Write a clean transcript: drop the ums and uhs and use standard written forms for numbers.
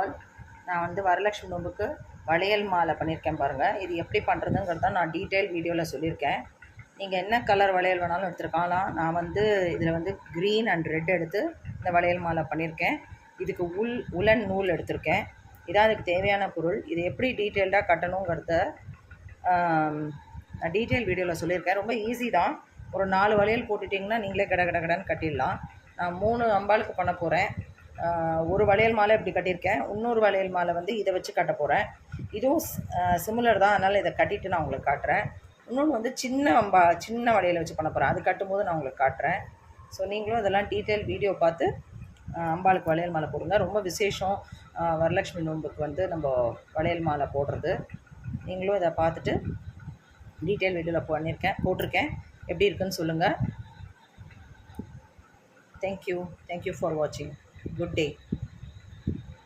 All. நான் வந்து வரலட்சுமி நோம்புக்கு வளையல் மாலை பண்ணியிருக்கேன் பாருங்கள். இது எப்படி பண்ணுறதுங்கிறத நான் டீட்டெயில் வீடியோவில் சொல்லியிருக்கேன். நீங்கள் என்ன கலர் வளையல் வேணாலும் எடுத்துருக்கலாம். நான் வந்து இதில் வந்து க்ரீன் அண்ட் ரெட் எடுத்து இந்த வளையல் மாலை பண்ணியிருக்கேன். இதுக்கு உலன் நூல் எடுத்திருக்கேன். இதான் அதுக்கு தேவையான பொருள். இது எப்படி டீட்டெயில்டாக கட்டணுங்கிறத நான் டீட்டெயில் வீடியோவில் சொல்லியிருக்கேன். ரொம்ப ஈஸி தான். ஒரு 4 வளையல் போட்டுட்டிங்கன்னா நீங்களே கடன்னு கட்டிடலாம். நான் 3 அம்பாளுக்கு பண்ண போகிறேன். ஒரு வளையல் மாலை இப்படி கட்டியிருக்கேன். இன்னொரு வளையல் மாலை வந்து இதை வச்சு கட்ட போகிறேன். இதுவும் சிமிலர் தான், அதனால் இதை கட்டிட்டு நான் உங்களுக்கு காட்டுறேன். இன்னொன்று வந்து சின்ன வளையலை வச்சு பண்ண போகிறேன். அது கட்டும்போது நான் உங்களுக்கு காட்டுறேன். ஸோ நீங்களும் இதெல்லாம் டீட்டெயில் வீடியோ பார்த்து அம்பாளுக்கு வளையல் மாலை போடுங்க. ரொம்ப விசேஷம் வரலட்சுமி நோன்புக்கு வந்து நம்ம வளையல் மாலை போடுறது. நீங்களும் இதை பார்த்துட்டு டீட்டெயில் வீடியோவில் போட்டிருக்கேன். எப்படி இருக்குன்னு சொல்லுங்கள். தேங்க்யூ ஃபார் வாட்சிங். Good day.